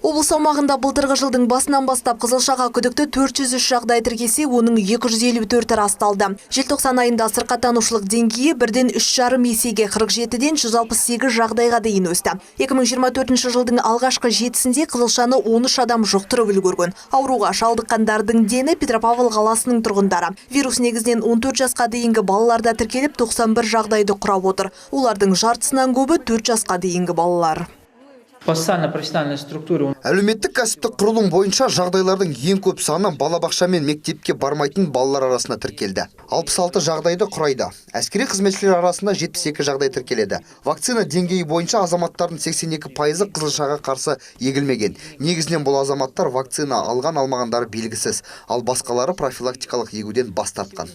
Облыс аумағында былтырғы жылдың басынан бастап қызылшаға күдікті 403 жағдай тіркелсе, оның 254 расталды. Желтоқсан айында сырқаттанушылық деңгейі 1,5 есеге 47-ден 168 жағдайға дейін өсті. 2024 жылдың алғашқы жетісінде қызылшаны 13 адам жұқтырып үлгерген. Ауруға шалдыққандардың дені Петропавл қаласының тұрғындары. Вирус негізінен 14 жасқа дейінгі балаларда тіркеліп 91 жағдайды құрап отыр. Олардың жартысынан көбі 4 жасқа дейінгі балалар. Әлеуметтік кәсіптік құрылым бойынша жағдайлардың ең көп саны балабақша мен мектепке бармайтын балалар арасында тіркелді. 66 жағдайды құрайды. Әскери қызметшілер арасында 72 жағдай тіркеледі. Вакцина деңгейі бойынша азаматтардың 82% қызылшаға қарсы егілмеген. Негізінен бұл азаматтар вакцина алған-алмағандары белгісіз, ал басқалары профилактикалық егуден бас тартқан.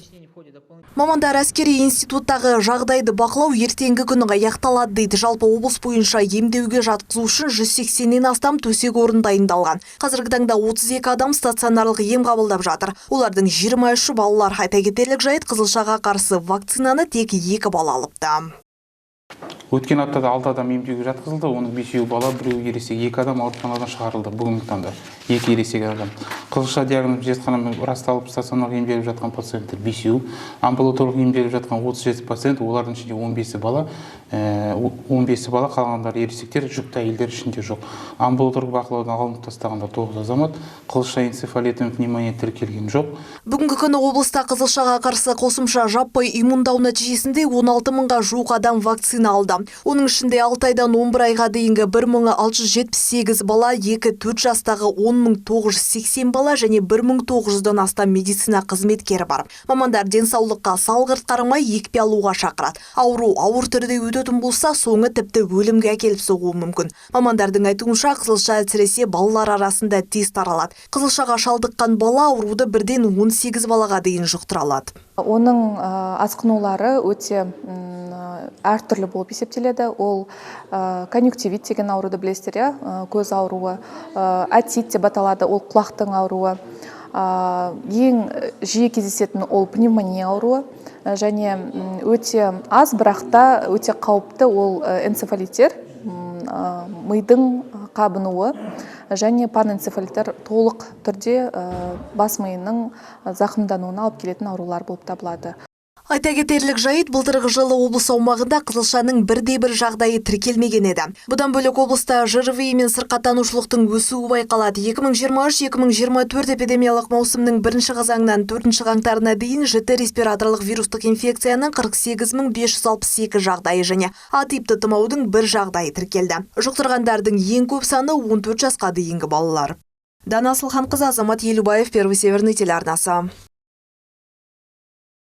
Мамандар әскери институттағы жағдайды бақылау ертеңгі күні аяқталады дейді. Жалпы облыс бойынша емдеуге жатқызу үшін 180-нен астам төсек орын дайындалған. Қазіргі таңда 32 адам стационарлық ем қабылдап жатыр. Олардың 23-і балалар. Айта кетерлік жайт, қызылшаға қарсы вакцинаны тек 2 бала алыпты. Өткен аптада 6 адам емдеуге жатқызылды, оның 5-еуі бала, 1-еуі ересек, 2 адам ауруханадан шығарылды. Бүгінгі таңда 2 ересек адам. Қызылша диагнозы зертханамен расталып стационарға емделіп жатқан пациенттер 5-еу, амбулаторлық емделіп жатқан 37 пациент, олардың ішінде 15 бала, 15 бала, қалғандары ересектер, жүкті әйелдер ішінде жоқ. Амбулаторлық бақылаудан алынып тастағандар 9 азамат, қызылша энцефалитін пневмония тіркелген жоқ. Бүгінгі күні облыста қызылшаға қарсы қосымша жаппай иммундау нәтижесінде 16 мыңға жуық адам вакцина алды. Оның ішінде 6 айдан 11 айға дейінгі 1678 бала, 2-4 жастағы 10.980 бала және 1900-дан астам медицина қызметкері бар. Мамандар денсаулыққа салғырт қарамай екпе алуға шақырады. Ауру ауыр түрде өтетін болса, соңы тіпті өлімге әкеліп соғуы мүмкін. Мамандардың айтуынша, қызылша әсіресе балалар арасында тез таралады. Қызылшаға шалдыққан бала ауруды 1-ден 18 балаға дейін жұқтыра алады. Оның асқынулары өте әртүрлі болып есептеледі. Ол конъюнктивит деген ауруды білесіздер, көз ауруы, отит деп аталады, ол құлақтың ауруы. Ең жиі кездесетін ол пневмония ауруы, және өте аз, бірақ та өте қауіпті ол энцефалиттер, мидың қабынуы, және панэнцефалиттер толық түрде бас миының зақымдануына алып келетін аурулар болып табылады. Айта кетерлік жайт, былтырғы жылы облыс аумағында қызылшаның 1-1 жағдайы тіркелмеген еді. Бұдан бөлек облыста ЖРВИ мен сырқаттанушылықтың өсуі байқалады. 2023-2024 эпидемиялық маусымның 1 қазаннан 4 қаңтарына дейін жіті респираторлық вирустық инфекцияның 48.562 жағдайы және А типті тұмаудың 1 жағдайы тіркелді. Жұқтырғандардың ең көп саны 14 жасқа дейінгі балалар. Дана Асылханқызы, Азамат Елубаев, Первый Северный телеарнасы.